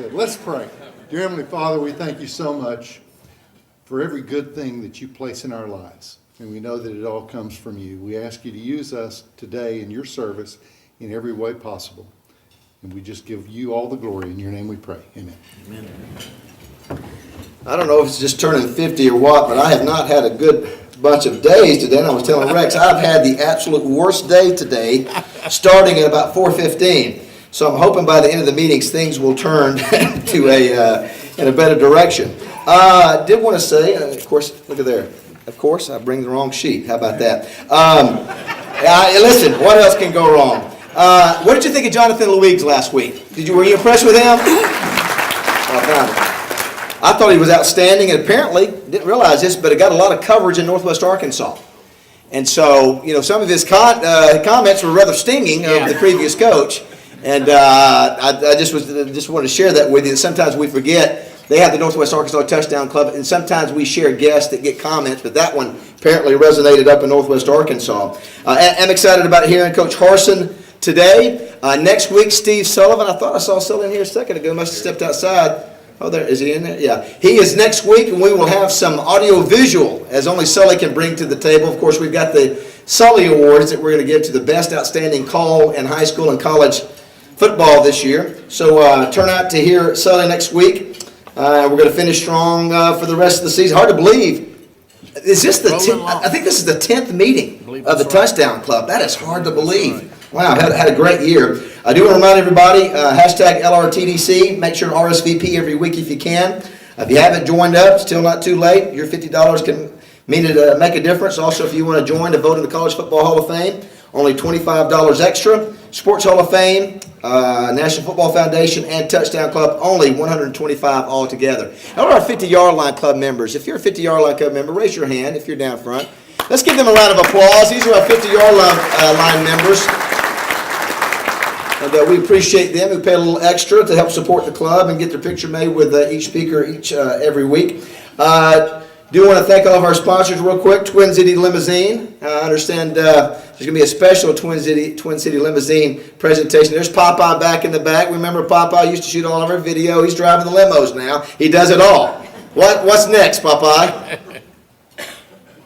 good. Let's pray. Dear Heavenly Father, we thank you so much for every good thing that you place in our lives. And we know that it all comes from you. We ask you to use us today in your service in every way possible. And we just give you all the glory. In your name we pray. Amen. Amen. I don't know if it's just turning 50 or what, but I have not had a good bunch of days today. And I was telling Rex, I've had the absolute worst day today, starting at about 4:15. So I'm hoping by the end of the meetings, things will turn to in a better direction. I did want to say, of course, look at there. Of course, I bring the wrong sheet. How about that? Listen, what else can go wrong? What did you think of Jonathan Luigs last week? Were you impressed with him? I thought he was outstanding, and apparently, didn't realize this, but it got a lot of coverage in Northwest Arkansas. And so, some of his comments were rather stinging of the previous coach. And I just wanted to share that with you. Sometimes we forget they have the Northwest Arkansas Touchdown Club, and sometimes we share guests that get comments, but that one apparently resonated up in Northwest Arkansas. I'm excited about hearing Coach Harsin today. Next week, Steve Sullivan. I thought I saw Sullivan here a second ago. Must have stepped outside. Oh, there is he in there? Yeah. He is next week, and we will have some audio-visual, as only Sully can bring to the table. Of course, we've got the Sully Awards that we're going to give to the best outstanding call in high school and college football this year. So turn out to hear Sully next week. We're going to finish strong for the rest of the season. Hard to believe. Is this the I think this is the 10th meeting of the Touchdown Club. That is hard to believe. Wow, had a great year. I do want to remind everybody, hashtag LRTDC. Make sure to RSVP every week if you can. If you haven't joined up, still not too late. Your $50 can make a difference. Also, if you want to join to vote in the College Football Hall of Fame, only $25 extra. Sports Hall of Fame, National Football Foundation, and Touchdown Club, only $125 altogether. How are our 50-yard line club members? If you're a 50-yard line club member, raise your hand if you're down front. Let's give them a round of applause. These are our 50-yard line members. And we appreciate them who pay a little extra to help support the club and get their picture made with each speaker every week. Do want to thank all of our sponsors real quick. Twin City Limousine. I understand there's going to be a special Twin City Limousine presentation. There's Popeye back in the back. Remember Popeye used to shoot all of our video. He's driving the limos now. He does it all. What's next, Popeye?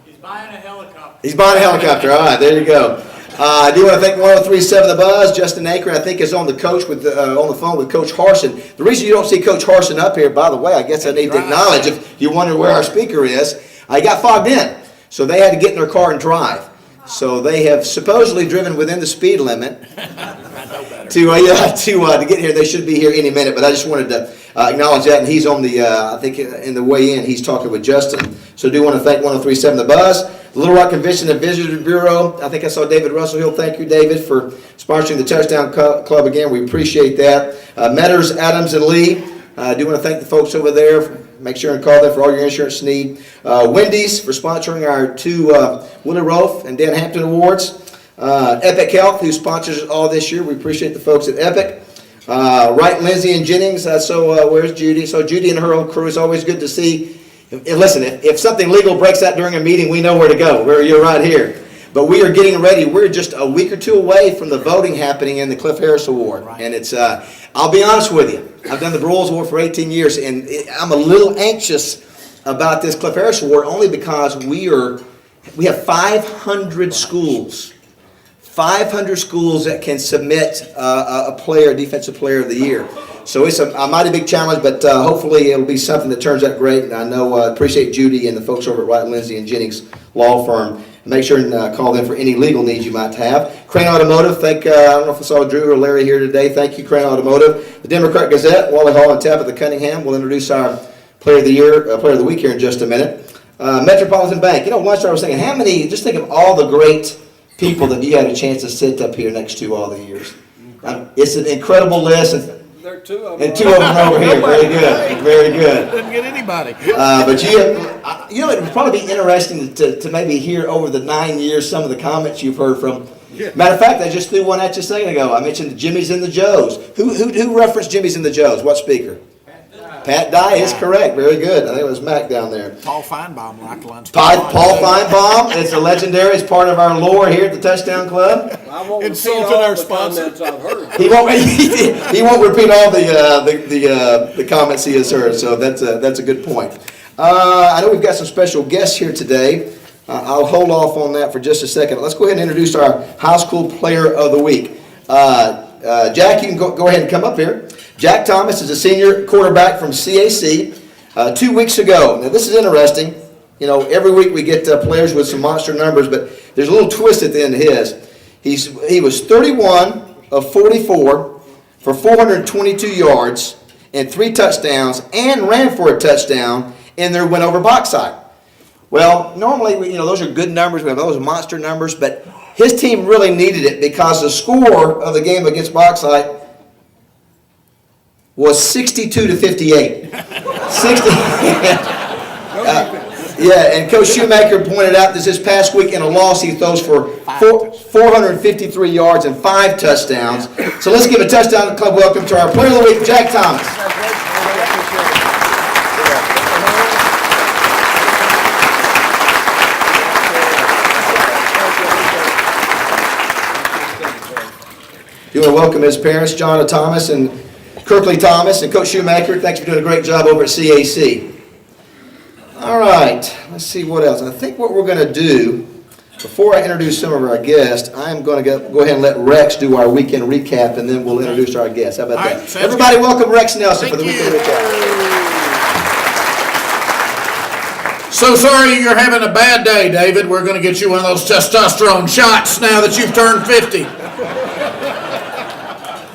He's buying a helicopter. He's buying a helicopter. All right, there you go. I do want to thank 103.7 The Buzz. Justin Akron, I think, is on the phone with Coach Harsin. The reason you don't see Coach Harsin up here, by the way, I guess I need to acknowledge, if you wonder where our speaker is, he got fogged in. So they had to get in their car and drive. So they have supposedly driven within the speed limit to get here. They should be here any minute, but I just wanted to acknowledge that. And he's on the, I think in the way in, he's talking with Justin. So I do want to thank 103.7 The Buzz. The Little Rock Convention and Visitor Bureau, I think I saw David Russell Hill. Thank you, David, for sponsoring the Touchdown Club again. We appreciate that. Metters, Adams, and Lee. I do want to thank the folks over there. Make sure and call them for all your insurance need. Wendy's for sponsoring our two Willie Roaf and Dan Hampton Awards. Epic Health, who sponsors it all this year. We appreciate the folks at Epic. Wright, Lindsay, and Jennings. Where's Judy? So Judy and her whole crew is always good to see. Listen, if something legal breaks out during a meeting, we know where to go. You're right here. But we are getting ready. We're just a week or two away from the voting happening in the Cliff Harris Award. Right. And it's, I'll be honest with you, I've done the Broyles Award for 18 years, and I'm a little anxious about this Cliff Harris Award only because we have 500 schools. 500 schools that can submit a defensive player of the year. So it's a mighty big challenge, but hopefully it'll be something that turns out great. And I know appreciate Judy and the folks over at Wright, Lindsay, and Jennings Law Firm. Make sure and call them for any legal needs you might have. Crane Automotive, I don't know if I saw Drew or Larry here today. Thank you, Crane Automotive. The Democrat Gazette, Wally Hall and Tabitha Cunningham. We'll introduce our Player of the Year, Player of the Week here in just a minute. Metropolitan Bank. Lunchtime I was thinking, just think of all the great people that you had a chance to sit up here next to all the years. It's an incredible list. There are two of them. And two of them over here. Very good. Very good. Didn't get anybody. But it would probably be interesting to maybe hear over the 9 years some of the comments you've heard from. Yeah. Matter of fact, I just threw one at you a second ago. I mentioned the Jimmys and the Joes. Who referenced Jimmys and the Joes? What speaker? Pat Dye is correct. Very good. I think it was Mac down there. Paul Feinbaum liked lunch. Paul Feinbaum. It's a legendary. It's part of our lore here at the Touchdown Club. I won't Insulted repeat all our the sponsor. comments I've heard. He won't repeat all the comments he has heard. So that's a good point. I know we've got some special guests here today. I'll hold off on that for just a second. Let's go ahead and introduce our high school player of the week. Jack, you can go ahead and come up here. Jack Thomas is a senior quarterback from CAC. 2 weeks ago, now this is interesting. You know, every week we get players with some monster numbers, but there's a little twist at the end of his. He was 31 of 44 for 422 yards and 3 touchdowns, and ran for a touchdown in their win over Bauxite. Well, normally, those are good numbers. We have those monster numbers, but his team really needed it because the score of the game against Bauxite was 62-58. 60. Yeah, and Coach Shoemaker pointed out this past week in a loss, he throws for 453 yards and 5 touchdowns. So let's give a touchdown club welcome to our player of the week, Jack Thomas. You want to welcome his parents, John Thomas and Kirkley Thomas, and Coach Shoemaker. Thanks for doing a great job over at CAC. All right, let's see what else. I think what we're going to do, before I introduce some of our guests, I'm going to go ahead and let Rex do our weekend recap, and then we'll introduce our guests. How about All that? right, sounds Everybody good. welcome Rex Nelson for the Thank weekend you. recap. So sorry you're having a bad day, David. We're going to get you one of those testosterone shots now that you've turned 50.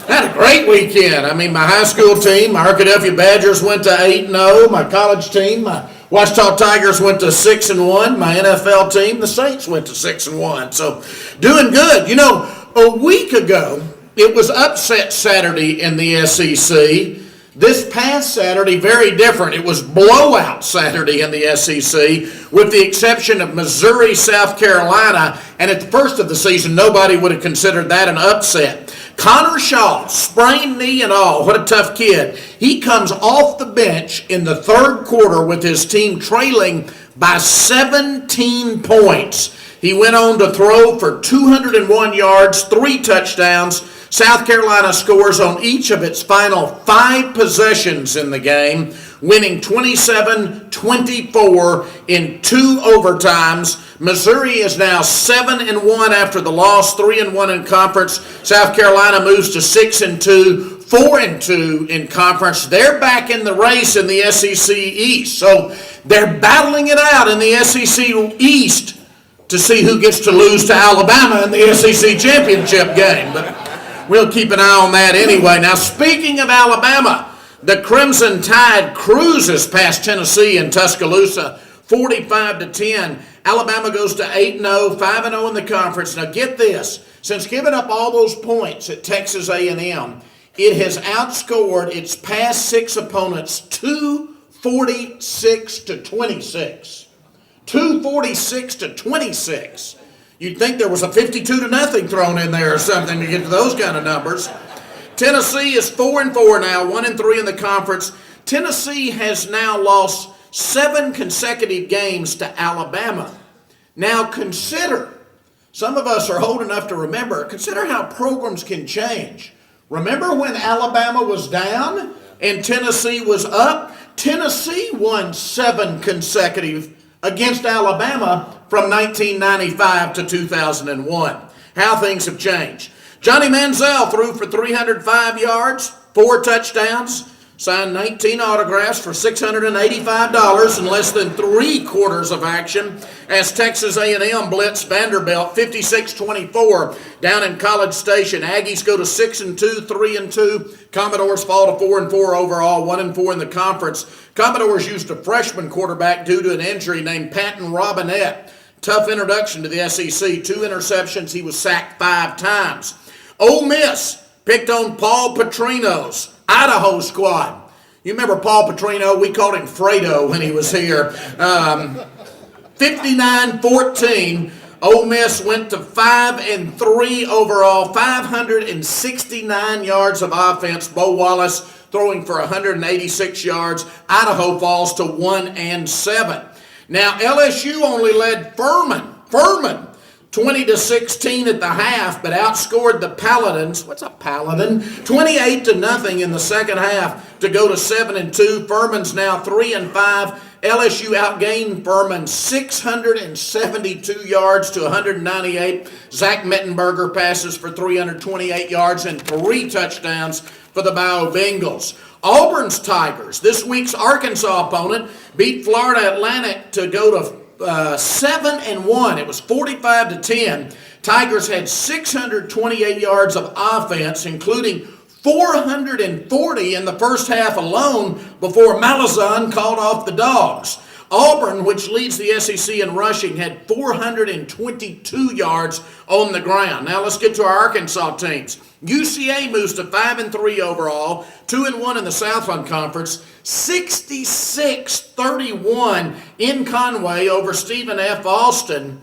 Had a great weekend. I mean, my high school team, my Arkadelphia Badgers went to 8-0. My college team, my Ouachita Tigers went to 6-1. My NFL team, the Saints, went to 6-1. So doing good. You know, a week ago, it was upset Saturday in the SEC. This past Saturday, very different. It was blowout Saturday in the SEC, with the exception of Missouri, South Carolina. And at the first of the season, nobody would have considered that an upset. Connor Shaw, sprained knee and all, what a tough kid. He comes off the bench in the third quarter with his team trailing by 17 points. He went on to throw for 201 yards, 3 touchdowns. South Carolina scores on each of its final 5 possessions in the game, winning 27-24 in 2 overtimes. Missouri is now 7-1 after the loss, 3-1 in conference. South Carolina moves to 6-2, 4-2 in conference. They're back in the race in the SEC East. So they're battling it out in the SEC East to see who gets to lose to Alabama in the SEC championship game. But we'll keep an eye on that anyway. Now, speaking of Alabama, the Crimson Tide cruises past Tennessee in Tuscaloosa, 45-10. Alabama goes to 8-0, 5-0 in the conference. Now, get this. Since giving up all those points at Texas A&M, it has outscored its past 6 opponents 246-26. 246-26. You'd think there was a 52-0 thrown in there or something to get to those kind of numbers. Tennessee is 4-4 now, 1-3 in the conference. Tennessee has now lost 7 consecutive games to Alabama. Now consider, some of us are old enough to remember, consider how programs can change. Remember when Alabama was down and Tennessee was up? Tennessee won 7 consecutive against Alabama from 1995 to 2001. How things have changed. Johnny Manziel threw for 305 yards, 4 touchdowns, signed 19 autographs for $685 in less than 3 quarters of action as Texas A&M blitzed Vanderbilt 56-24 down in College Station. Aggies go to 6-2, 3-2. Commodores fall to 4-4 overall, 1-4 in the conference. Commodores used a freshman quarterback due to an injury named Patton Robinette. Tough introduction to the SEC. 2 interceptions. He was sacked 5 times. Ole Miss picked on Paul Petrino's Idaho squad. You remember Paul Petrino? We called him Fredo when he was here. 59-14. Ole Miss went to 5-3 overall, 569 yards of offense. Bo Wallace throwing for 186 yards. Idaho falls to 1-7. Now, LSU only led Furman 20-16 at the half, but outscored the Paladins. What's a Paladin? 28-0 in the second half to go to 7-2. Furman's now 3-5. LSU outgained Furman 672 yards to 198. Zach Mettenberger passes for 328 yards and 3 touchdowns for the Bio Bengals. Auburn's Tigers, this week's Arkansas opponent, beat Florida Atlantic to go to 7-1. It was 45-10. Tigers had 628 yards of offense, including 440 in the first half alone before Malazan called off the Dogs. Auburn, which leads the SEC in rushing, had 422 yards on the ground. Now let's get to our Arkansas teams. UCA moves to 5-3 overall, 2-1 in the Southland Conference, 66-31 in Conway over Stephen F. Austin.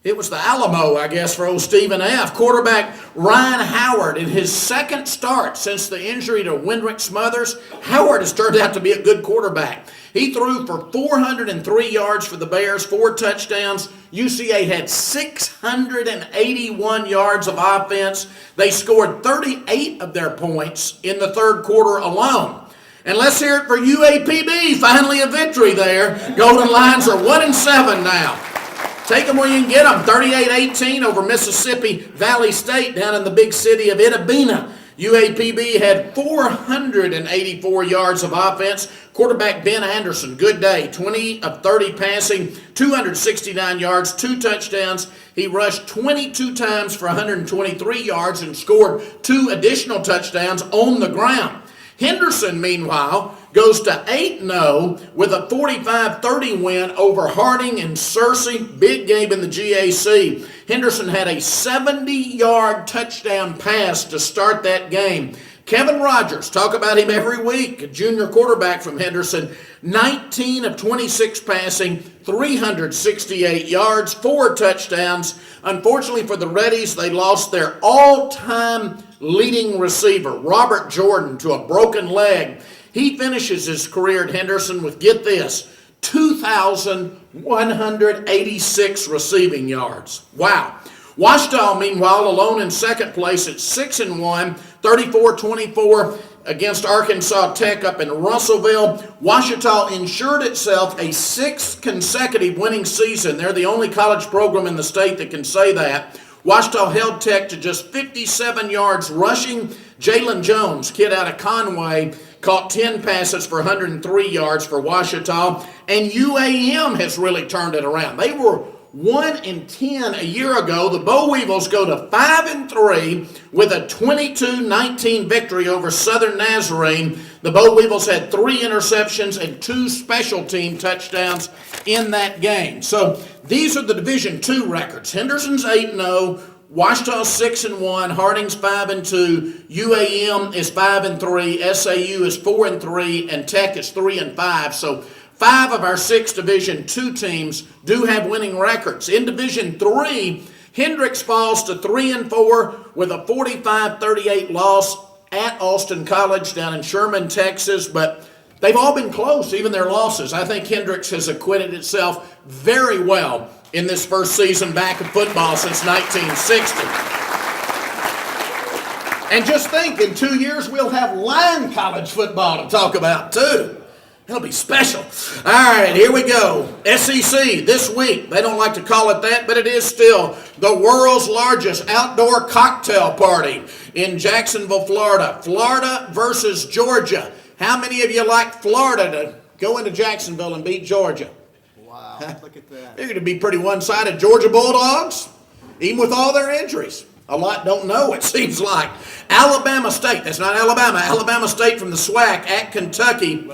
It was the Alamo, I guess, for old Stephen F. Quarterback Ryan Howard, in his second start since the injury to Wendrick Smothers, Howard has turned out to be a good quarterback. He threw for 403 yards for the Bears, 4 touchdowns. UCA had 681 yards of offense. They scored 38 of their points in the third quarter alone. And let's hear it for UAPB. Finally a victory there. Golden Lions are 1-7 now. Take them where you can get them. 38-18 over Mississippi Valley State down in the big city of Itta Bena. UAPB had 484 yards of offense. Quarterback Ben Anderson, good day, 20 of 30 passing, 269 yards, 2 touchdowns. He rushed 22 times for 123 yards and scored 2 additional touchdowns on the ground. Henderson, meanwhile, goes to 8-0 with a 45-30 win over Harding and Searcy. Big game in the GAC. Henderson had a 70-yard touchdown pass to start that game. Kevin Rogers, talk about him every week, a junior quarterback from Henderson, 19 of 26 passing, 368 yards, 4 touchdowns. Unfortunately for the Reddies, they lost their all-time leading receiver, Robert Jordan, to a broken leg. He finishes his career at Henderson with, get this, 2,186 receiving yards. Wow. Washita, meanwhile, alone in second place at 6-1, 34-24 against Arkansas Tech up in Russellville. Washita ensured itself a 6th consecutive winning season. They're the only college program in the state that can say that. Washita held Tech to just 57 yards rushing. Jalen Jones, kid out of Conway, caught 10 passes for 103 yards for Washita. And UAM has really turned it around. They were 1-10 a year ago. The Boll Weevils go to 5-3 with a 22-19 victory over Southern Nazarene. The Boll Weevils had 3 interceptions and 2 special team touchdowns in that game. So these are the Division II records. Henderson's 8-0, Washita's 6-1, Harding's 5-2, UAM is 5-3, SAU is 4-3, and Tech is 3-5. So 5 of our 6 Division II teams do have winning records. In Division III, Hendricks falls to 3-4 with a 45-38 loss at Austin College down in Sherman, Texas, but they've all been close, even their losses. I think Hendricks has acquitted itself very well in this first season back of football since 1960. And just think, in 2 years we'll have Lyon College football to talk about too. It'll be special. All right, here we go. SEC this week. They don't like to call it that, but it is still the world's largest outdoor cocktail party in Jacksonville, Florida. Florida versus Georgia. How many of you like Florida to go into Jacksonville and beat Georgia? Wow, look at that. They're going to be pretty one-sided. Georgia Bulldogs, even with all their injuries. A lot don't know, it seems like. Alabama State, that's not Alabama. Alabama State from the SWAC at Kentucky.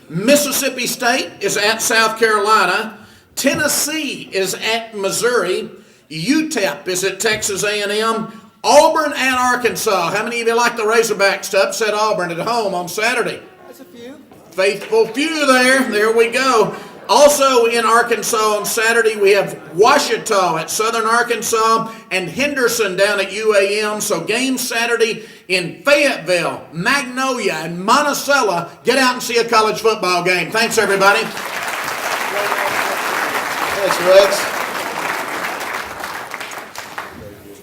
Mississippi State is at South Carolina. Tennessee is at Missouri. UTEP is at Texas A&M. Auburn at Arkansas. How many of you like the Razorbacks to upset Auburn at home on Saturday? That's a few. Faithful few there. There we go. Also in Arkansas on Saturday, we have Ouachita at Southern Arkansas and Henderson down at UAM. So games Saturday in Fayetteville, Magnolia, and Monticello. Get out and see a college football game. Thanks, everybody. Thanks, Rex.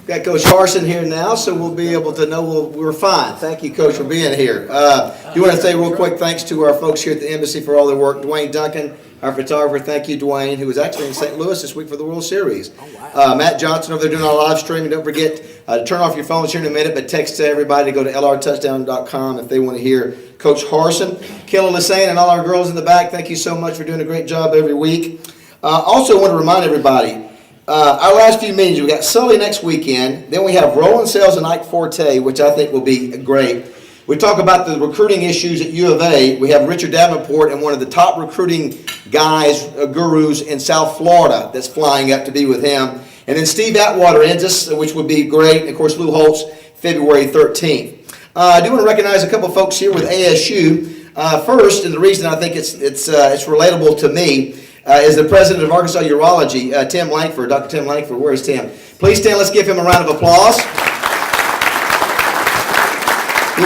Got Coach Harsin here now, so we'll be able to know we're fine. Thank you, Coach, for being here. Do want to say real quick thanks to our folks here at the embassy for all their work. Dwayne Duncan, our photographer, thank you, Dwayne, who was actually in St. Louis this week for the World Series. Matt Johnson over there doing our live streaming. Don't forget to turn off your phones here in a minute, but text to everybody to go to lrtouchdown.com if they want to hear Coach Harsin. Kayla Lassane and all our girls in the back, thank you so much for doing a great job every week. Also want to remind everybody, our last few meetings, we got Sully next weekend. Then we have Roland Sales and Ike Forte, which I think will be great. We talk about the recruiting issues at U of A. We have Richard Davenport and one of the top recruiting guys, gurus in South Florida that's flying up to be with him. And then Steve Atwater ends us, which would be great. And of course, Lou Holtz, February 13th. I do want to recognize a couple of folks here with ASU. First, and the reason I think it's relatable to me, is the president of Arkansas Urology, Tim Langford. Dr. Tim Langford, where is Tim? Please stand, let's give him a round of applause. He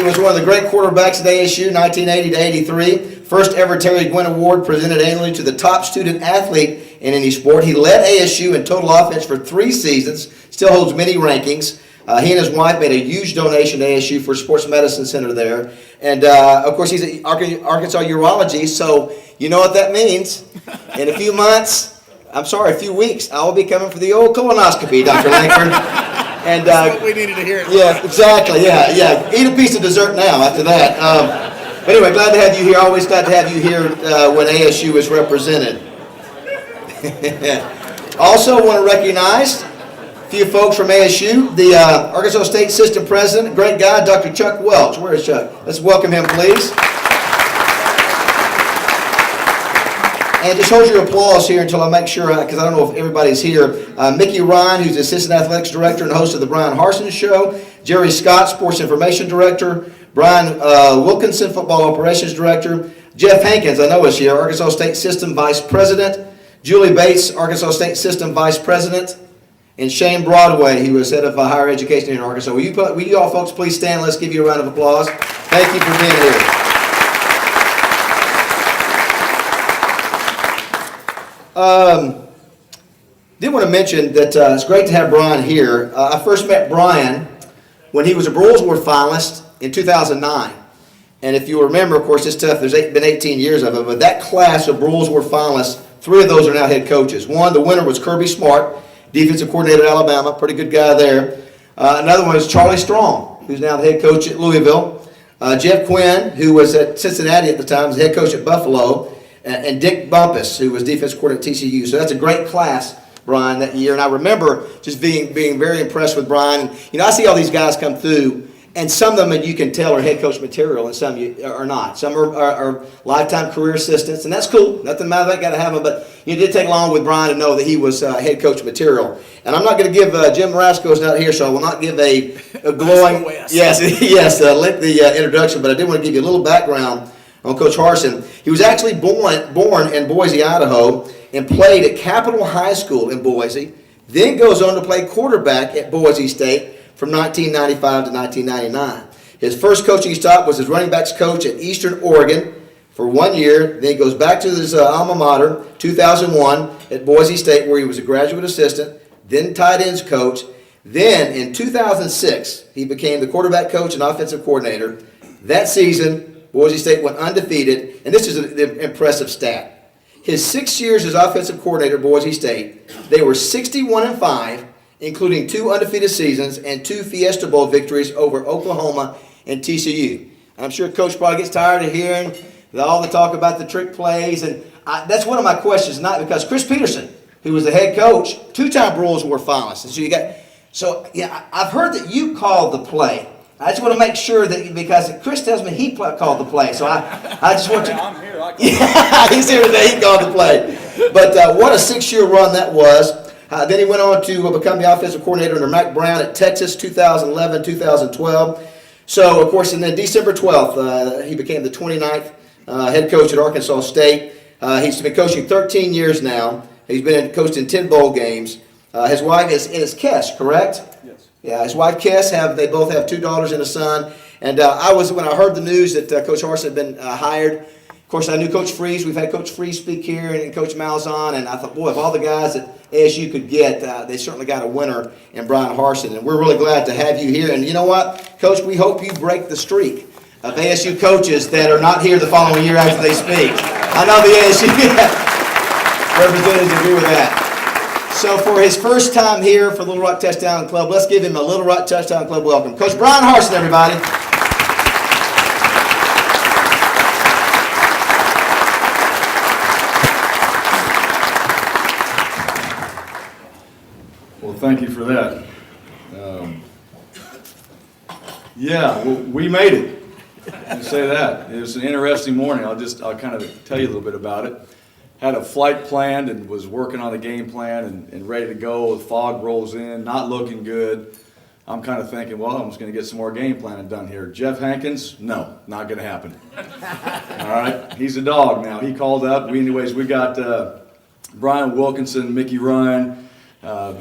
was one of the great quarterbacks at ASU, 1980 to 83. First ever Terry Gwynn Award presented annually to the top student athlete in any sport. He led ASU in total offense for 3 seasons, still holds many rankings. He and his wife made a huge donation to ASU for a sports medicine center there. And, of course, he's at Arkansas Urology, so you know what that means. In a few weeks, I will be coming for the old colonoscopy, Dr. Langford. And, That's what we needed to hear. Yeah, exactly, yeah. Eat a piece of dessert now after that. But anyway, glad to have you here. Always glad to have you here when ASU is represented. Also want to recognize few folks from ASU, the Arkansas State System President, great guy, Dr. Chuck Welch. Where is Chuck? Let's welcome him, please. And just hold your applause here until I make sure, because I don't know if everybody's here. Mickey Ryan, who's the Assistant Athletics Director and host of the Bryan Harsin Show. Jerry Scott, Sports Information Director. Brian Wilkinson, Football Operations Director. Jeff Hankins, I know is here, Arkansas State System Vice President. Julie Bates, Arkansas State System Vice President. And Shane Broadway, who was head of higher education here in Arkansas. Will you all folks please stand? Let's give you a round of applause. Thank you for being here. Did want to mention that it's great to have Bryan here. I first met Bryan when he was a Broyles Award finalist in 2009. And if you remember, of course, it's tough. There's been 18 years of it. But that class of Broyles Award finalists, 3 of those are now head coaches. One, the winner was Kirby Smart, defensive coordinator at Alabama, pretty good guy there. Another one is Charlie Strong, who's now the head coach at Louisville. Jeff Quinn, who was at Cincinnati at the time, was the head coach at Buffalo. And Dick Bumpus, who was defensive coordinator at TCU. So that's a great class, Bryan, that year. And I remember just being very impressed with Bryan. You know, I see all these guys come through, and some of them you can tell are head coach material, and some are not. Some are lifetime career assistants, and that's cool. Nothing matter that got to have them. But it did take long with Bryan to know that he was head coach material. And I'm not going to give Jim Marasco's not here, so I will not give a glowing lengthy introduction. But I did want to give you a little background on Coach Harsin. He was actually born in Boise, Idaho, and played at Capitol High School in Boise. Then goes on to play quarterback at Boise State from 1995 to 1999. His first coaching stop was as running backs coach at Eastern Oregon for 1 year. Then he goes back to his alma mater, 2001, at Boise State, where he was a graduate assistant, then tight ends coach. Then in 2006, he became the quarterback coach and offensive coordinator. That season, Boise State went undefeated, and this is an impressive stat. His 6 years as offensive coordinator at Boise State, they were 61-5, including 2 undefeated seasons and 2 Fiesta Bowl victories over Oklahoma and TCU. I'm sure Coach probably gets tired of hearing all the talk about the trick plays, and that's one of my questions, not because Chris Peterson, who was the head coach, 2-time Broyles Award finalist. And so I've heard that you called the play. I just want to make sure that, because Chris tells me he called the play, so I just want to. I'm here. He's here today. He called the play. But what a 6-year run that was. Then he went on to become the offensive coordinator under Mack Brown at Texas, 2011, 2012. So, of course, and then December 12th, he became the 29th head coach at Arkansas State. He's been coaching 13 years now. He's been coached in 10 bowl games. His wife is Kes, correct? Yes. Yeah, his wife Kes, they both have 2 daughters and a son. And when I heard the news that Coach Harsin had been hired, of course I knew Coach Freeze. We've had Coach Freeze speak here and Coach Malzahn, and I thought, boy, if all the guys that ASU could get, they certainly got a winner in Bryan Harsin. And we're really glad to have you here. And you know what, Coach, we hope you break the streak of ASU coaches that are not here the following year after they speak. I know the ASU representatives agree with that. So for his first time here for Little Rock Touchdown Club, let's give him a Little Rock Touchdown Club welcome. Coach Bryan Harsin, everybody. Well, thank you for that. We made it. Let me say that. It was an interesting morning. I'll kind of tell you a little bit about it. Had a flight planned and was working on the game plan and ready to go. The fog rolls in, not looking good. I'm kind of thinking, well, I'm just going to get some more game planning done here. Jeff Hankins, no, not going to happen. All right, he's a dog now. He called up. We got Brian Wilkinson, Mickey Ryan,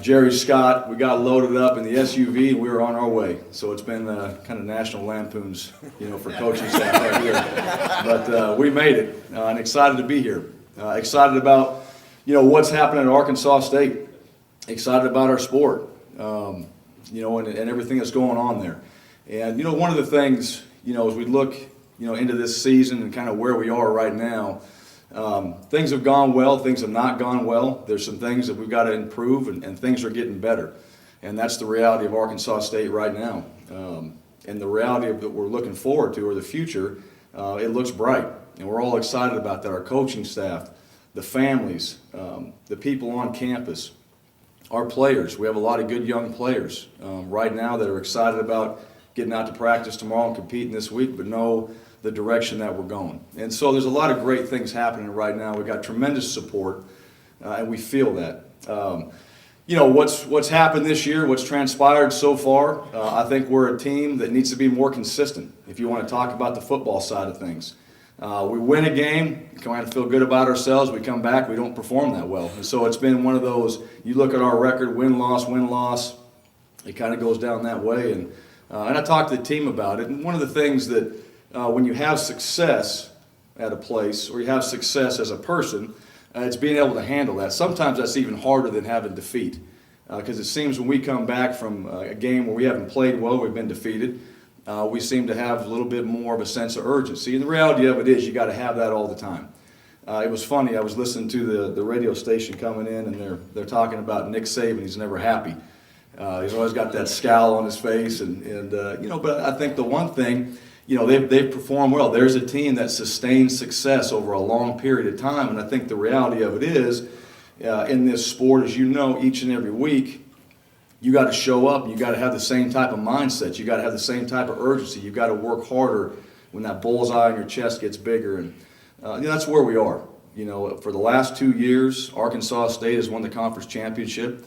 Jerry Scott. We got loaded up in the SUV and we were on our way. So it's been kind of national lampoons, for coaching staff right here. But we made it and excited to be here. Excited about, what's happening at Arkansas State. Excited about our sport, and everything that's going on there. And, one of the things, as we look, into this season and kind of where we are right now, things have gone well, things have not gone well. There's some things that we've got to improve, and things are getting better. And that's the reality of Arkansas State right now. And the reality of that we're looking forward to, or the future, it looks bright. And we're all excited about that. Our coaching staff, the families, the people on campus, our players. We have a lot of good young players right now that are excited about getting out to practice tomorrow and competing this week, but know the direction that we're going. And so there's a lot of great things happening right now. We've got tremendous support, and we feel that. What's happened this year, what's transpired so far, I think we're a team that needs to be more consistent, if you want to talk about the football side of things. We win a game, kind of feel good about ourselves. We come back, we don't perform that well. And so it's been one of those, you look at our record, win-loss, it kind of goes down that way. And I talked to the team about it. And one of the things that when you have success at a place, or you have success as a person, it's being able to handle that. Sometimes that's even harder than having defeat. Because it seems when we come back from a game where we haven't played well, we've been defeated, we seem to have a little bit more of a sense of urgency. And the reality of it is you got to have that all the time. It was funny, I was listening to the radio station coming in, and they're talking about Nick Saban. He's never happy. He's always got that scowl on his face. But I think the one thing, they've performed well. There's a team that sustains success over a long period of time. And I think the reality of it is, in this sport, as you know, each and every week, you got to show up. You got to have the same type of mindset. You got to have the same type of urgency. You got to work harder when that bullseye on your chest gets bigger. And that's where we are. For the last 2 years, Arkansas State has won the conference championship.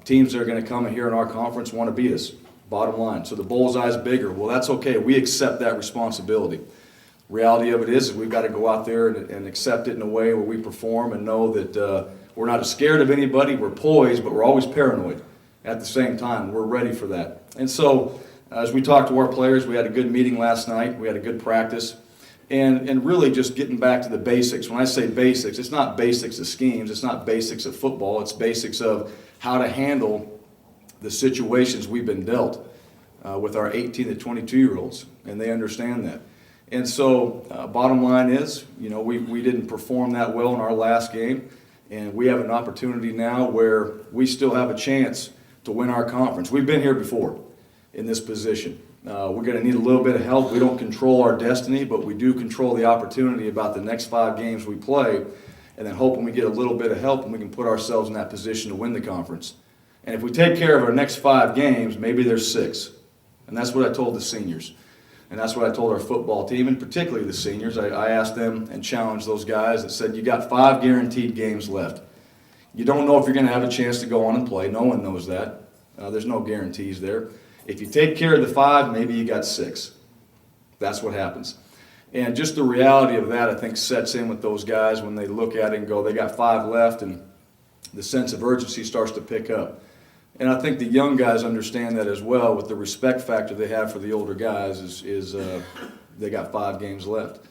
Teams that are going to come in here in our conference want to beat us. Bottom line. So the bullseye is bigger. Well, that's okay. We accept that responsibility. Reality of it is we've got to go out there and accept it in a way where we perform and know that we're not scared of anybody. We're poised, but we're always paranoid. At the same time, we're ready for that. And so, as we talked to our players, we had a good meeting last night. We had a good practice. And really just getting back to the basics. When I say basics, it's not basics of schemes. It's not basics of football. It's basics of how to handle the situations we've been dealt with our 18 to 22-year-olds. And they understand that. And so, bottom line is, we didn't perform that well in our last game. And we have an opportunity now where we still have a chance to win our conference. We've been here before in this position. We're going to need a little bit of help. We don't control our destiny, but we do control the opportunity about the next 5 games we play, and then hoping we get a little bit of help and we can put ourselves in that position to win the conference. And if we take care of our next 5 games, maybe there's 6. And that's what I told the seniors. And that's what I told our football team, and particularly the seniors. I asked them and challenged those guys that said, you got 5 guaranteed games left. You don't know if you're going to have a chance to go on and play. No one knows that. There's no guarantees there. If you take care of the 5, maybe you got 6. That's what happens. And just the reality of that, I think, sets in with those guys when they look at it and go, they got 5 left, and the sense of urgency starts to pick up. And I think the young guys understand that as well, with the respect factor they have for the older guys is they got 5 games left.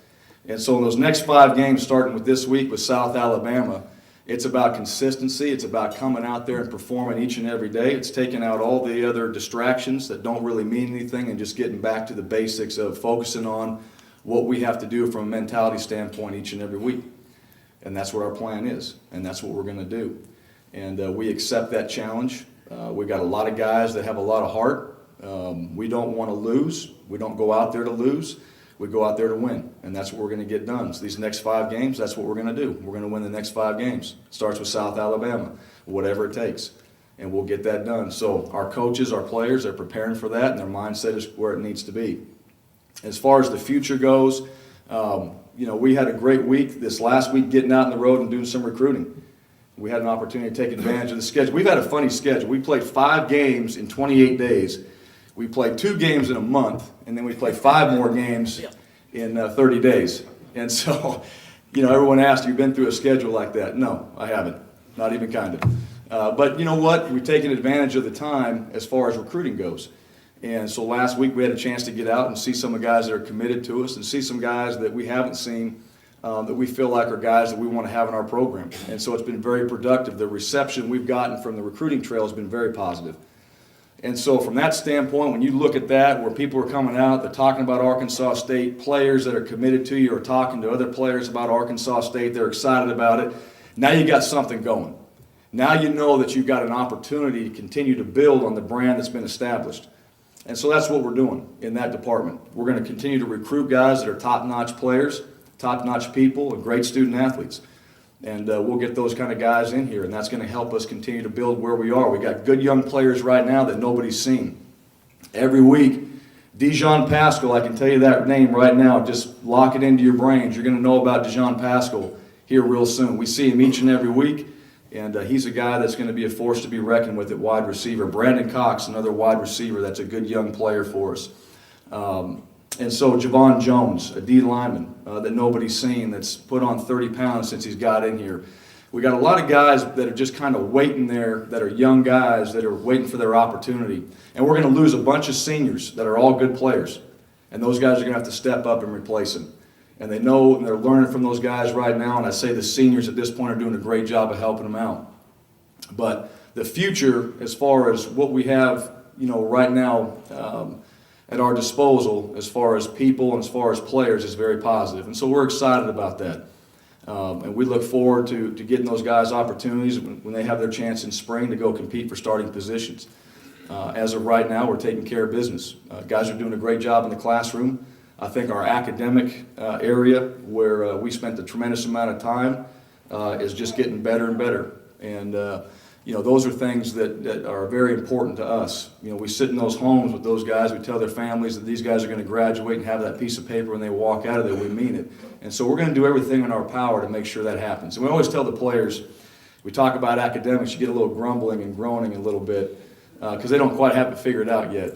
And so in those next 5 games, starting with this week with South Alabama, it's about consistency. It's about coming out there and performing each and every day. It's taking out all the other distractions that don't really mean anything and just getting back to the basics of focusing on what we have to do from a mentality standpoint each and every week. And that's what our plan is, and that's what we're going to do. And we accept that challenge. We've got a lot of guys that have a lot of heart. We don't want to lose. We don't go out there to lose. We go out there to win, and that's what we're going to get done. So these next 5 games, that's what we're going to do. We're going to win the next 5 games. It starts with South Alabama, whatever it takes, and we'll get that done. So our coaches, our players, they're preparing for that, and their mindset is where it needs to be. As far as the future goes, we had a great week this last week getting out on the road and doing some recruiting. We had an opportunity to take advantage of the schedule. We've had a funny schedule. We played 5 games in 28 days. We played 2 games in a month, and then we played 5 more games in 30 days. And so, everyone asked, you've been through a schedule like that? No, I haven't. Not even kind of. But you know what? We've taken advantage of the time as far as recruiting goes. And so last week we had a chance to get out and see some of the guys that are committed to us and see some guys that we haven't seen that we feel like are guys that we want to have in our program. And so it's been very productive. The reception we've gotten from the recruiting trail has been very positive. And so from that standpoint, when you look at that, where people are coming out, they're talking about Arkansas State, players that are committed to you are talking to other players about Arkansas State, they're excited about it. Now you got something going. Now you know that you've got an opportunity to continue to build on the brand that's been established. And so that's what we're doing in that department. We're going to continue to recruit guys that are top-notch players, top-notch people, and great student athletes. And we'll get those kind of guys in here, and that's going to help us continue to build where we are. We got good young players right now that nobody's seen. Every week, Dijon Pascal, I can tell you that name right now. Just lock it into your brains. You're going to know about Dijon Pascal here real soon. We see him each and every week, and he's a guy that's going to be a force to be reckoned with at wide receiver. Brandon Cox, another wide receiver, that's a good young player for us. And so Javon Jones, a D lineman that nobody's seen, that's put on 30 pounds since he's got in here. We got a lot of guys that are just kind of waiting there, that are young guys that are waiting for their opportunity. And we're going to lose a bunch of seniors that are all good players. And those guys are going to have to step up and replace them. And they know, and they're learning from those guys right now. And I say the seniors at this point are doing a great job of helping them out. But the future, as far as what we have, right now, at our disposal as far as people and as far as players is very positive. And so we're excited about that. And we look forward to getting those guys opportunities when they have their chance in spring to go compete for starting positions. As of right now, we're taking care of business. Guys are doing a great job in the classroom. I think our academic area, where we spent a tremendous amount of time, is just getting better and better. And those are things that are very important to us. We sit in those homes with those guys. We tell their families that these guys are going to graduate and have that piece of paper when they walk out of there. We mean it. And so we're going to do everything in our power to make sure that happens. And we always tell the players, we talk about academics, you get a little grumbling and groaning a little bit because they don't quite have it figured out yet.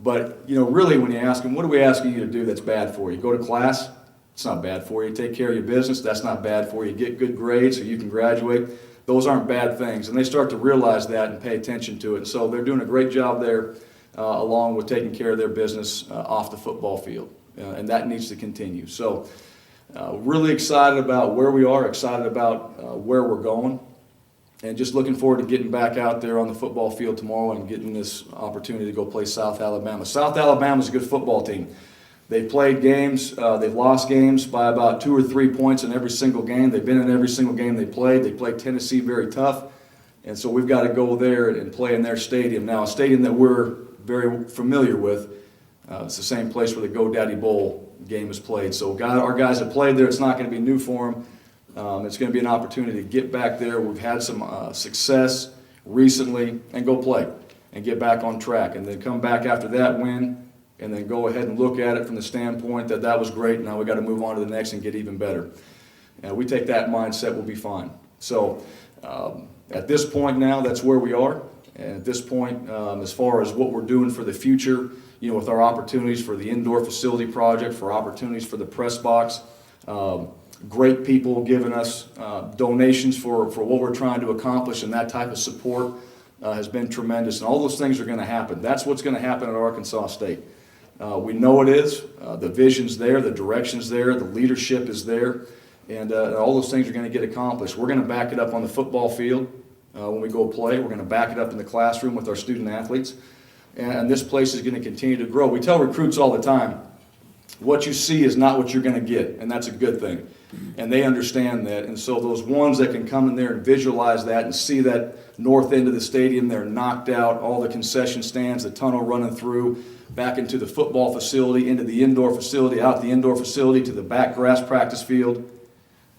But, really when you ask them, what are we asking you to do that's bad for you? Go to class? It's not bad for you. Take care of your business? That's not bad for you. Get good grades so you can graduate? Those aren't bad things, and they start to realize that and pay attention to it. And so they're doing a great job there, along with taking care of their business off the football field, and that needs to continue. So really excited about where we are, excited about where we're going, and just looking forward to getting back out there on the football field tomorrow and getting this opportunity to go play South Alabama. South Alabama's a good football team. They've played games, they've lost games by about 2 or 3 points in every single game. They've been in every single game they played. They played Tennessee very tough, and so we've got to go there and play in their stadium. Now, a stadium that we're very familiar with, it's the same place where the GoDaddy Bowl game is played. So our guys have played there. It's not going to be new for them. It's going to be an opportunity to get back there. We've had some success recently, and go play and get back on track, and then come back after that win, and then go ahead and look at it from the standpoint that was great, now we got to move on to the next and get even better. We take that mindset, we'll be fine. So at this point now, that's where we are, And at this point, as far as what we're doing for the future, with our opportunities for the indoor facility project, for opportunities for the press box, great people giving us donations for what we're trying to accomplish, and that type of support has been tremendous. And all those things are going to happen. That's what's going to happen at Arkansas State. We know it is. The vision's there, the direction's there, the leadership is there, and all those things are going to get accomplished. We're going to back it up on the football field when we go play. We're going to back it up in the classroom with our student athletes. And this place is going to continue to grow. We tell recruits all the time, what you see is not what you're going to get, and that's a good thing. And they understand that. And so those ones that can come in there and visualize that and see that north end of the stadium, they're knocked out, all the concession stands, the tunnel running through, back into the football facility, into the indoor facility, out the indoor facility to the back grass practice field.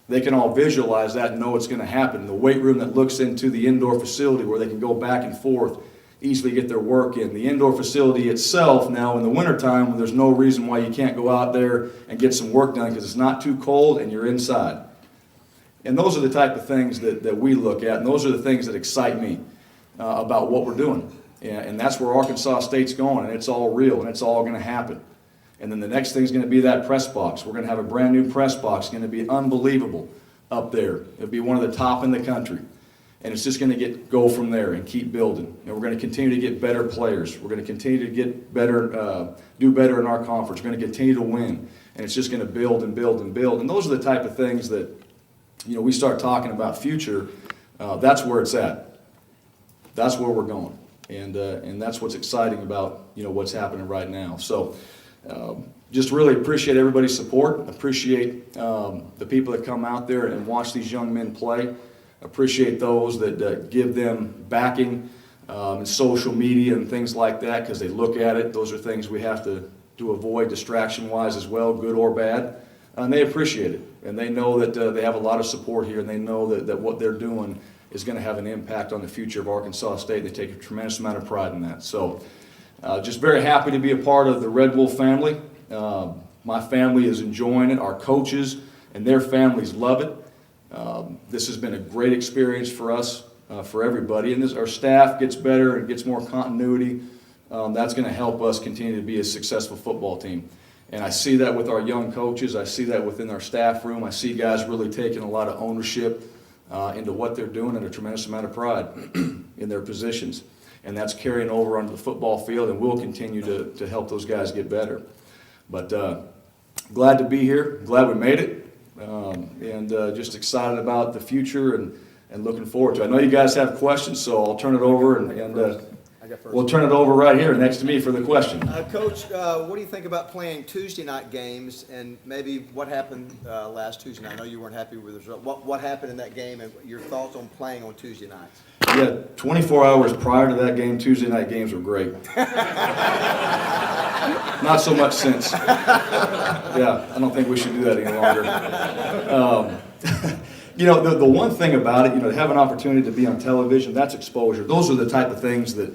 They can all visualize that and know what's going to happen. The weight room that looks into the indoor facility where they can go back and forth, easily get their work in. The indoor facility itself now in the wintertime, when there's no reason why you can't go out there and get some work done because it's not too cold and you're inside. And those are the type of things that we look at, and those are the things that excite me about what we're doing. And that's where Arkansas State's going, and it's all real, and it's all going to happen. And then the next thing is going to be that press box. We're going to have a brand new press box. It's going to be unbelievable up there. It'll be one of the top in the country. And it's just going to go from there and keep building. And we're going to continue to get better players. We're going to continue to get better, do better in our conference. We're going to continue to win. And it's just going to build and build and build. And those are the type of things that, we start talking about future. That's where it's at. That's where we're going. And that's what's exciting about, what's happening right now. So just really appreciate everybody's support. Appreciate the people that come out there and watch these young men play. Appreciate those that give them backing in social media and things like that because they look at it. Those are things we have to avoid distraction-wise as well, good or bad. And they appreciate it. And they know that they have a lot of support here, and they know that what they're doing is going to have an impact on the future of Arkansas State. They take a tremendous amount of pride in that. So just very happy to be a part of the Red Wolf family. My family is enjoying it. Our coaches and their families love it. This has been a great experience for us, for everybody. And as our staff gets better and gets more continuity, that's going to help us continue to be a successful football team. And I see that with our young coaches. I see that within our staff room. I see guys really taking a lot of ownership into what they're doing and a tremendous amount of pride in their positions. And that's carrying over onto the football field, and we'll continue to help those guys get better. But glad to be here. Glad we made it. And just excited about the future and looking forward to it. I know you guys have questions, so I'll turn it over and we'll turn it over right here next to me for the question. Coach, what do you think about playing Tuesday night games and maybe what happened last Tuesday night? I know you weren't happy with the result. What happened in that game and your thoughts on playing on Tuesday nights? Yeah, 24 hours prior to that game, Tuesday night games were great. Not so much since. Yeah, I don't think we should do that any longer. The one thing about it, to have an opportunity to be on television, that's exposure. Those are the type of things that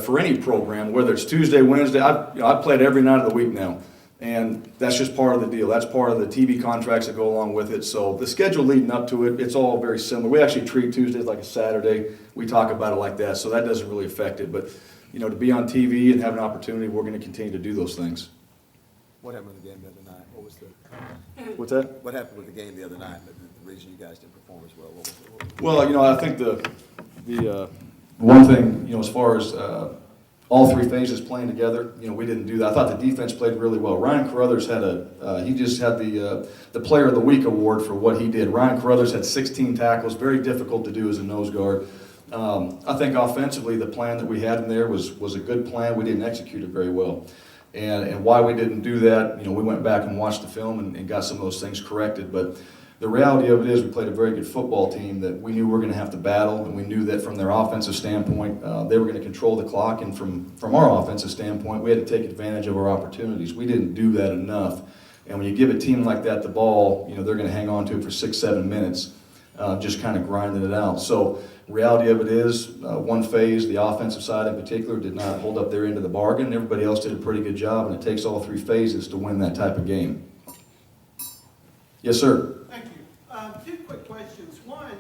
for any program, whether it's Tuesday, Wednesday, I've played every night of the week now. And that's just part of the deal. That's part of the TV contracts that go along with it. So the schedule leading up to it, it's all very similar. We actually treat Tuesdays like a Saturday. We talk about it like that, so that doesn't really affect it. But, to be on TV and have an opportunity, we're going to continue to do those things. What happened with the game the other night? What's that? What happened with the game the other night? The reason you guys didn't perform as well? What was it? Well, I think the one thing, as far as all three phases playing together, we didn't do that. I thought the defense played really well. Ryan Carruthers he just had the Player of the Week award for what he did. Ryan Carruthers had 16 tackles, very difficult to do as a nose guard. I think offensively the plan that we had in there was a good plan. We didn't execute it very well. And why we didn't do that, we went back and watched the film and got some of those things corrected. But the reality of it is we played a very good football team that we knew we were going to have to battle, and we knew that from their offensive standpoint, they were going to control the clock, and from our offensive standpoint, we had to take advantage of our opportunities. We didn't do that enough. And when you give a team like that the ball, they're going to hang on to it for 6-7 minutes, just kind of grinding it out. So reality of it is, one phase, the offensive side in particular, did not hold up their end of the bargain. Everybody else did a pretty good job, and it takes all three phases to win that type of game. Yes, sir. Thank you. Two quick questions. One,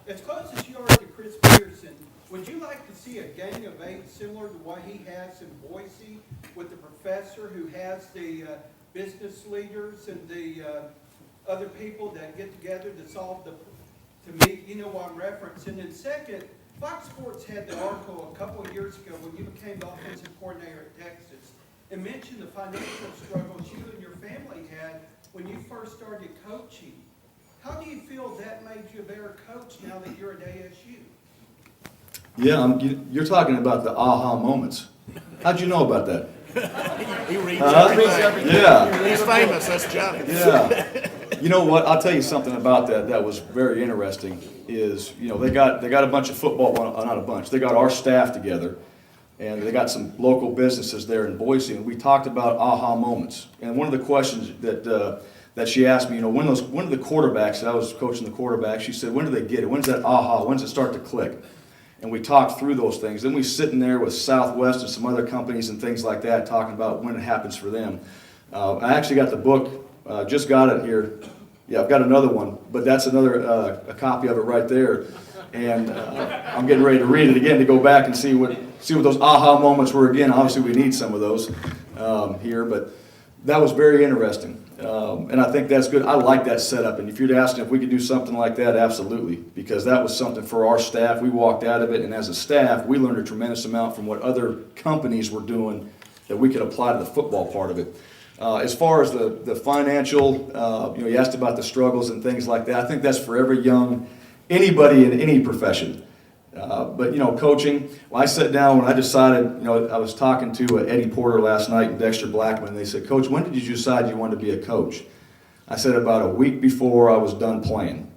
as close as you are to Chris Peterson, Would you like to see a gang of 8 similar to what he has in Boise with the professor who has the business leaders and the other people that get together to solve to meet, you know what I'm referencing? And second, Fox Sports had the article a couple of years ago when you became the offensive coordinator at Texas and mentioned the financial struggles you and your family had when you first started coaching. How do you feel that made you a better coach now that you're at ASU? Yeah, you're talking about the aha moments. How'd you know about that? He reads everything. Yeah. He's famous, that's Johnny. Yeah. You know what? I'll tell you something about that that was very interesting is, they got a bunch of football, well, not a bunch, they got our staff together, and they got some local businesses there in Boise, and we talked about aha moments. And one of the questions that she asked me, when do the quarterbacks, I was coaching the quarterbacks, she said, when do they get it? When's that aha? When does it start to click? And we talked through those things. Then we sitting there with Southwest and some other companies and things like that, talking about when it happens for them. I actually got the book, just got it here. Yeah, I've got another one, but that's another a copy of it right there. And I'm getting ready to read it again to go back and see what those aha moments were again. Obviously, we need some of those here, but that was very interesting. And I think that's good. I like that setup. And if you'd asked if we could do something like that, absolutely. Because that was something for our staff. We walked out of it, and as a staff, we learned a tremendous amount from what other companies were doing that we could apply to the football part of it. As far as the financial, you asked about the struggles and things like that. I think that's for every anybody in any profession. But coaching, well, I sat down when I decided, I was talking to Eddie Porter last night and Dexter Blackman, and they said, Coach, when did you decide you wanted to be a coach? I said about a week before I was done playing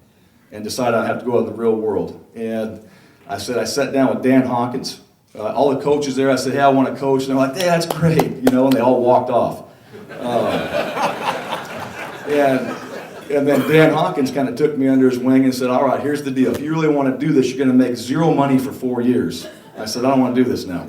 and decided I have to go out in the real world. And I sat down with Dan Hawkins. All the coaches there, I said, hey, I want to coach. And they're like, yeah, that's great, and they all walked off. And then Dan Hawkins kind of took me under his wing and said, all right, here's the deal. If you really want to do this, you're going to make zero money for 4 years. I said, I don't want to do this now.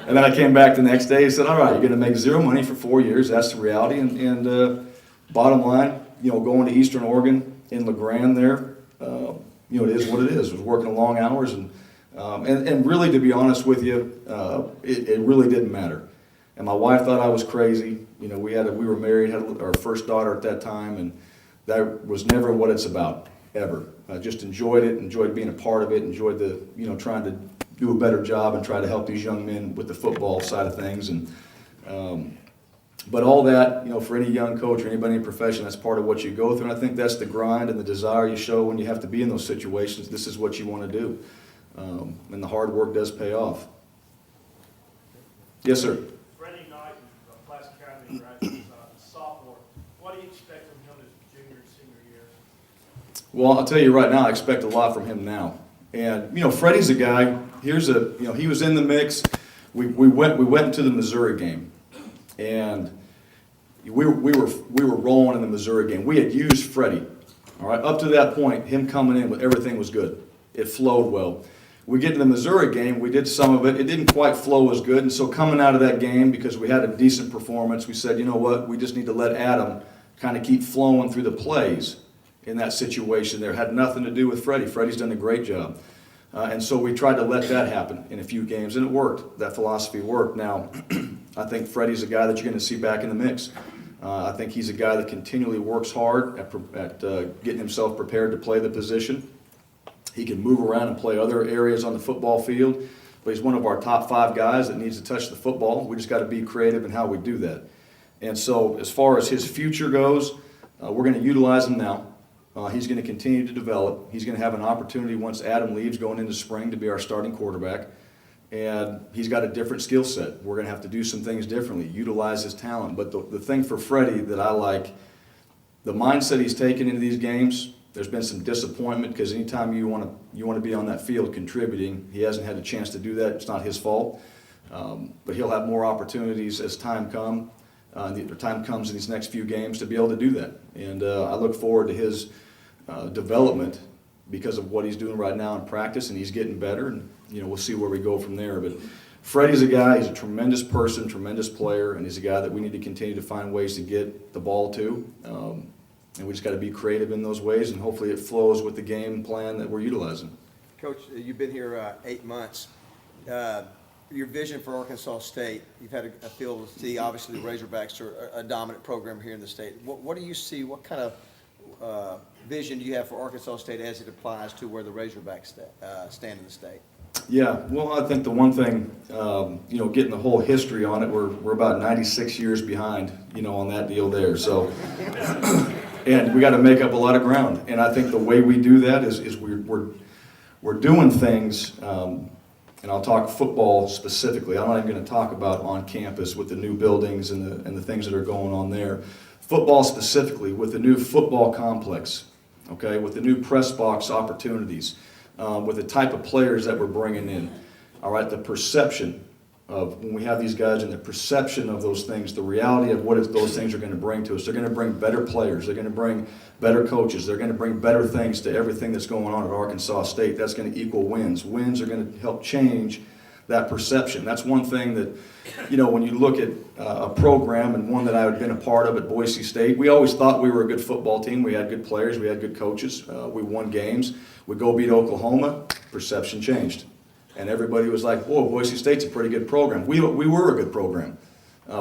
And then I came back the next day and said, all right, you're going to make zero money for 4 years. That's the reality. And bottom line, going to Eastern Oregon in LeGrand there, it is what it is. I was working long hours. And really, to be honest with you, it really didn't matter. And my wife thought I was crazy. We were married, had our first daughter at that time, and that was never what it's about, ever. I just enjoyed it, enjoyed being a part of it, enjoyed trying to do a better job and try to help these young men with the football side of things. And but all that, for any young coach or anybody in profession, that's part of what you go through. And I think that's the grind and the desire you show when you have to be in those situations. This is what you want to do, and the hard work does pay off. Yes, sir. Sophomore. What do you expect from him as junior and senior year? Well, I'll tell you right now, I expect a lot from him now. And Freddie's a guy. He was in the mix. We went into the Missouri game, and we were rolling in the Missouri game. We had used Freddie. All right, up to that point, him coming in, everything was good. It flowed well. We get to the Missouri game, we did some of it. It didn't quite flow as good. And so coming out of that game, because we had a decent performance, we said, you know what, we just need to let Adam kind of keep flowing through the plays in that situation there. It had nothing to do with Freddie. Freddie's done a great job. And so we tried to let that happen in a few games, and it worked. That philosophy worked. Now, I think Freddie's a guy that you're going to see back in the mix. I think he's a guy that continually works hard at getting himself prepared to play the position. He can move around and play other areas on the football field, but he's one of our top 5 guys that needs to touch the football. We just got to be creative in how we do that. And so as far as his future goes, we're going to utilize him now. He's going to continue to develop. He's going to have an opportunity once Adam leaves going into spring to be our starting quarterback. And he's got a different skill set. We're going to have to do some things differently, utilize his talent. But the thing for Freddie that I like, the mindset he's taken into these games. There's been some disappointment because anytime you want to be on that field contributing, he hasn't had a chance to do that. It's not his fault, but he'll have more opportunities as time comes in these next few games to be able to do that. And I look forward to his development because of what he's doing right now in practice, and he's getting better. And we'll see where we go from there. But Freddie's a guy. He's a tremendous person, tremendous player, and he's a guy that we need to continue to find ways to get the ball to. And we just got to be creative in those ways, and hopefully it flows with the game plan that we're utilizing. Coach, you've been here 8 months. Your vision for Arkansas State, you've had a field to see, obviously the Razorbacks are a dominant program here in the state. What do you see, what kind of vision do you have for Arkansas State as it applies to where the Razorbacks stand in the state? Yeah, well, I think the one thing, getting the whole history on it, we're about 96 years behind, on that deal there. So, and we got to make up a lot of ground. And I think the way we do that is we're doing things, and I'll talk football specifically. I'm not even going to talk about on campus with the new buildings and the things that are going on there. Football specifically with the new football complex, okay, with the new press box opportunities. With the type of players that we're bringing in, all right, the perception of when we have these guys and the perception of those things, the reality of what those things are going to bring to us. They're going to bring better players. They're going to bring better coaches. They're going to bring better things to everything that's going on at Arkansas State. That's going to equal wins. Wins are going to help change that perception. That's one thing that, when you look at a program and one that I had been a part of at Boise State, we always thought we were a good football team. We had good players. We had good coaches. We won games. We go beat Oklahoma. Perception changed. And everybody was like, whoa, Boise State's a pretty good program. We were a good program.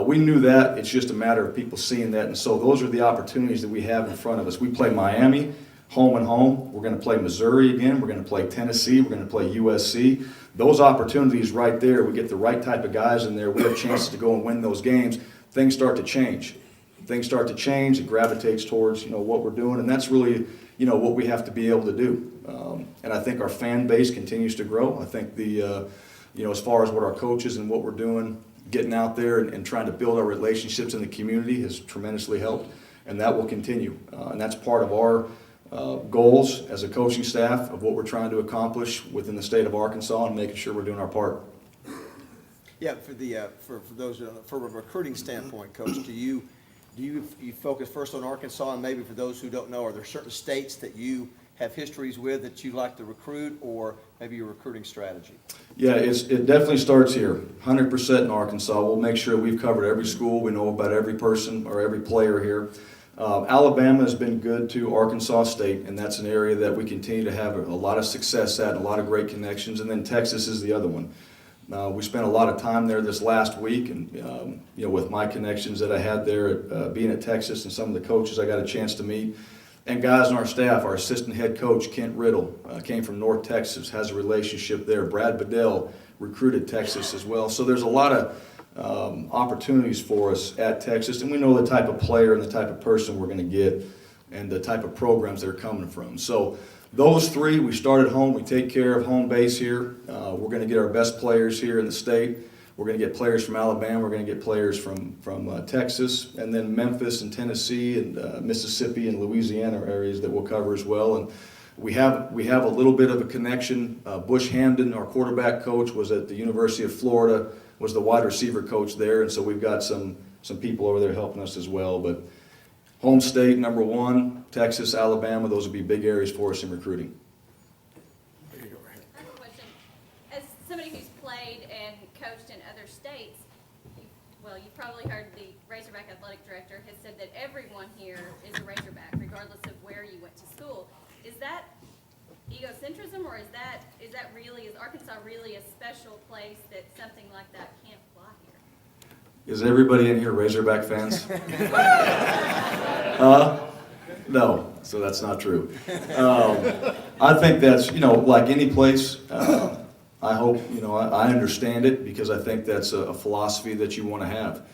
We knew that. It's just a matter of people seeing that. And so those are the opportunities that we have in front of us. We play Miami, home and home. We're going to play Missouri again. We're going to play Tennessee. We're going to play USC. Those opportunities right there, we get the right type of guys in there. We have chances to go and win those games. Things start to change. Things start to change. It gravitates towards, what we're doing. And that's really, what we have to be able to do. And I think our fan base continues to grow. I think as far as what our coaches and what we're doing, getting out there and trying to build our relationships in the community has tremendously helped. And that will continue. And that's part of our goals as a coaching staff of what we're trying to accomplish within the state of Arkansas and making sure we're doing our part. Yeah, for those from a recruiting standpoint, Coach, do you focus first on Arkansas, and maybe for those who don't know, are there certain states that you have histories with that you like to recruit, or maybe your recruiting strategy? Yeah, it definitely starts here, 100% in Arkansas. We'll make sure we've covered every school. We know about every person or every player here. Alabama has been good to Arkansas State, and that's an area that we continue to have a lot of success at, a lot of great connections. And then Texas is the other one. We spent a lot of time there this last week, and with my connections that I had there, being at Texas, and some of the coaches I got a chance to meet, and guys on our staff. Our assistant head coach Kent Riddle came from North Texas, has a relationship there. Brad Bedell recruited Texas as well. So there's a lot of opportunities for us at Texas, and we know the type of player and the type of person we're going to get, and the type of programs they're coming from. So those three, we start at home. We take care of home base here. We're going to get our best players here in the state. We're going to get players from Alabama. We're going to get players from Texas, and then Memphis and Tennessee and Mississippi and Louisiana are areas that we'll cover as well. And we have a little bit of a connection. Bush Hamden, our quarterback coach, was at the University of Florida, was the wide receiver coach there, and so we've got some people over there helping us as well. But home state, number one, Texas, Alabama, those would be big areas for us in recruiting. I have a question. As somebody who's played and coached in other states, you've probably heard the Razorback athletic director has said that everyone here is a Razorback, regardless of where you went to school. Is that egocentrism, or is Arkansas really a special place that something like that can't fly here? Is everybody in here Razorback fans? No, so that's not true. I think that's, like any place, I hope, I understand it, because I think that's a philosophy that you want to have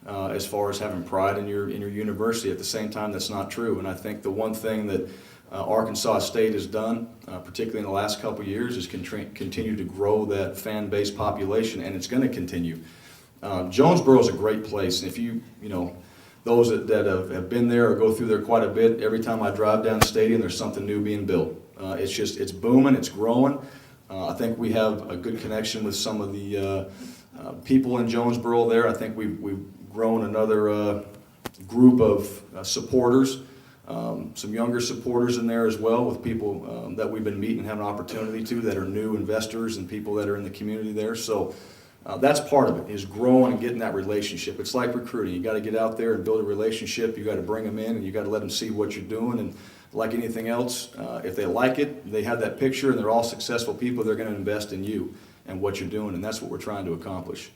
as far as having pride in your university. At the same time, that's not true. And I think the one thing that Arkansas State has done, particularly in the last couple of years, is continue to grow that fan base population, and it's going to continue. Jonesboro is a great place, and if those that have been there or go through there quite a bit, every time I drive down the stadium, there's something new being built. It's booming, it's growing. I think we have a good connection with some of the people in Jonesboro there. I think we've grown another group of supporters, some younger supporters in there as well, with people that we've been meeting and having an opportunity to, that are new investors and people that are in the community there. So that's part of it, is growing and getting that relationship. It's like recruiting. You got to get out there and build a relationship. You got to bring them in, and you got to let them see what you're doing. And like anything else, if they like it, they have that picture, and they're all successful people, they're going to invest in you and what you're doing, and that's what we're trying to accomplish.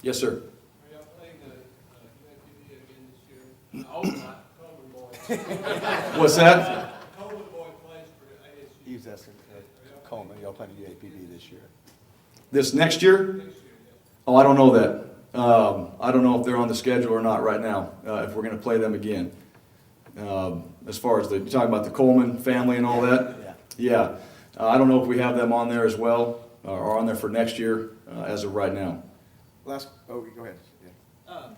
Yes, sir. Are y'all playing UAPB again this year? I hope not. Coleman boy. What's that? Coleman boy plays for ASU. He was asking Coleman, y'all playing UAPB this year? This next year? Oh, I don't know that. I don't know if they're on the schedule or not right now, if we're going to play them again. As far as you're talking about the Coleman family and all that? Yeah. I don't know if we have them on there as well, or on there for next year, as of right now. Go ahead. Yeah.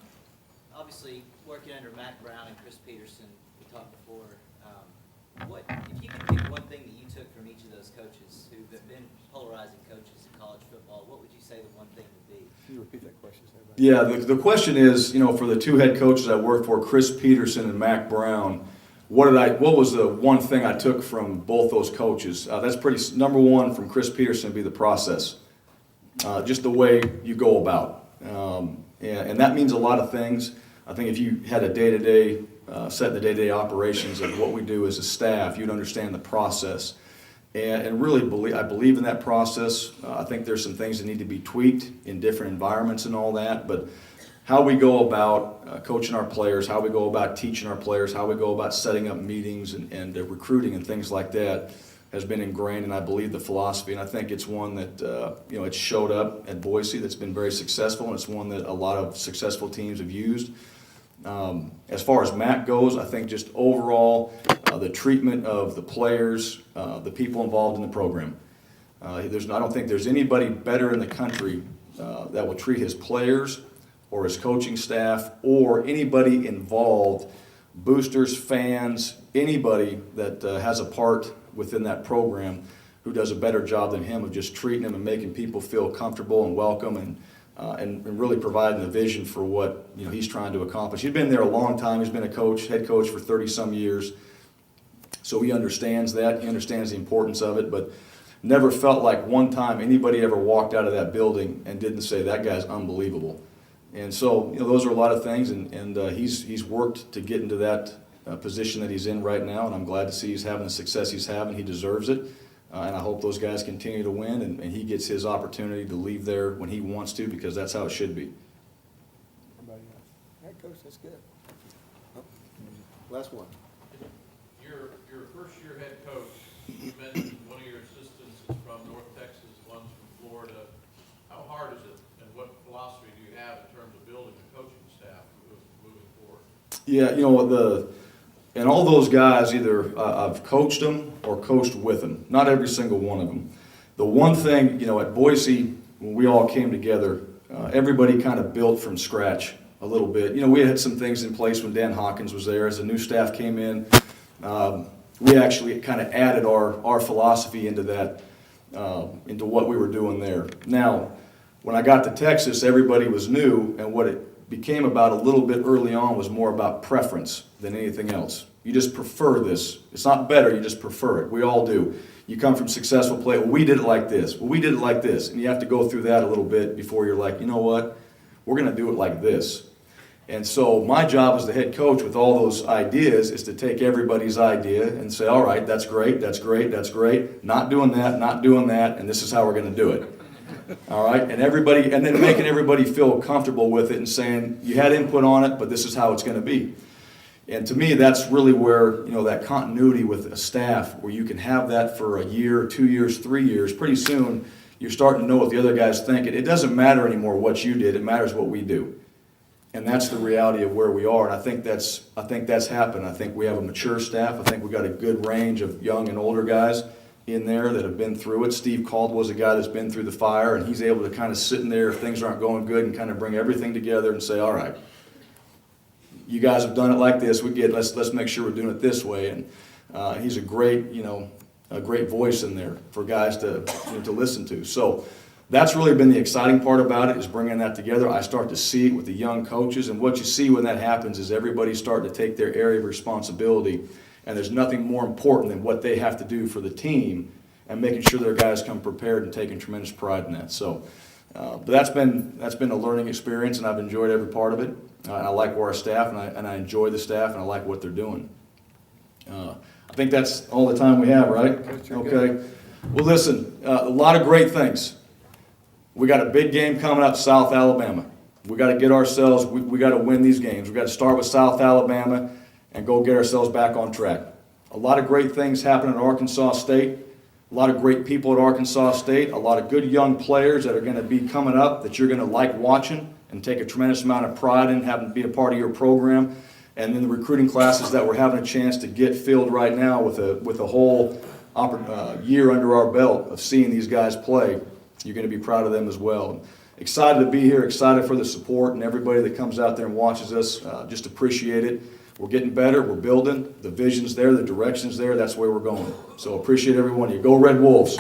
Obviously, working under Matt Brown and Chris Peterson, we talked before. What if you could pick one thing that you took from each of those coaches who have been polarizing coaches in college football? What would you say the one thing would be? Can you repeat that question? Yeah, the question is, for the two head coaches I worked for, Chris Peterson and Mac Brown, what was the one thing I took from both those coaches? That's number one from Chris Peterson would be the process. Just the way you go about. And that means a lot of things. I think if you had a day-to-day, set the day-to-day operations of what we do as a staff, you'd understand the process. And really, I believe in that process. I think there's some things that need to be tweaked in different environments and all that. But how we go about coaching our players, how we go about teaching our players, how we go about setting up meetings and recruiting and things like that has been ingrained, and I believe the philosophy. And I think it's one that, it's showed up at Boise that's been very successful, and it's one that a lot of successful teams have used. As far as Matt goes, I think just overall the treatment of the players, the people involved in the program. I don't think there's anybody better in the country that will treat his players or his coaching staff or anybody involved, boosters, fans, anybody that has a part within that program who does a better job than him of just treating them and making people feel comfortable and welcome and really providing the vision for what he's trying to accomplish. He's been there a long time. He's been a head coach for 30-some years. So he understands that. He understands the importance of it, but never felt like one time anybody ever walked out of that building and didn't say, that guy's unbelievable. And so, those are a lot of things, and he's worked to get into that position that he's in right now, and I'm glad to see he's having the success he's having. He deserves it. And I hope those guys continue to win, and he gets his opportunity to leave there when he wants to, because that's how it should be. Anybody else? All right, Coach, that's good. Last one. Your first-year head coach, you mentioned one of your assistants is from North Texas, one's from Florida. How hard is it, and what philosophy do you have in terms of building a coaching staff moving forward? Yeah, and all those guys, either I've coached them or coached with them. Not every single one of them. The one thing, at Boise, when we all came together, everybody kind of built from scratch a little bit. We had some things in place when Dan Hawkins was there. As the new staff came in, we actually kind of added our philosophy into that, into what we were doing there. Now, when I got to Texas, everybody was new, and what it became about a little bit early on was more about preference than anything else. You just prefer this. It's not better, you just prefer it. We all do. You come from successful play, well, we did it like this. Well, we did it like this. And you have to go through that a little bit before you're like, you know what? We're going to do it like this. And so my job as the head coach with all those ideas is to take everybody's idea and say, all right, that's great, that's great, that's great. Not doing that, and this is how we're going to do it. All right, and then making everybody feel comfortable with it and saying, you had input on it, but this is how it's going to be. And to me, that's really where, that continuity with a staff, where you can have that for a year, 2 years, 3 years. Pretty soon, you're starting to know what the other guy's thinking. It doesn't matter anymore what you did. It matters what we do. And that's the reality of where we are. And I think that's happened. I think we have a mature staff. I think we've got a good range of young and older guys in there that have been through it. Steve Caldwell's a guy that's been through the fire, and he's able to kind of sit in there if things aren't going good and kind of bring everything together and say, all right, you guys have done it like this. Let's make sure we're doing it this way. And he's a great, a great voice in there for guys to listen to. So that's really been the exciting part about it, is bringing that together. I start to see it with the young coaches, and what you see when that happens is everybody starting to take their area of responsibility, and there's nothing more important than what they have to do for the team and making sure their guys come prepared and taking tremendous pride in that. So, but that's been a learning experience, and I've enjoyed every part of it. And I like our staff, and I enjoy the staff, and I like what they're doing. I think that's all the time we have, right? Okay. Well, listen, a lot of great things. We got a big game coming up, South Alabama. We got to get ourselves, we got to win these games. We got to start with South Alabama and go get ourselves back on track. A lot of great things happening at Arkansas State. A lot of great people at Arkansas State. A lot of good young players that are going to be coming up that you're going to like watching and take a tremendous amount of pride in having to be a part of your program. And then the recruiting classes that we're having a chance to get filled right now with a whole year under our belt of seeing these guys play. You're going to be proud of them as well. Excited to be here, excited for the support and everybody that comes out there and watches us. Just appreciate it. We're getting better, we're building, the vision's there, the direction's there, that's where we're going. So appreciate everyone. You go Red Wolves.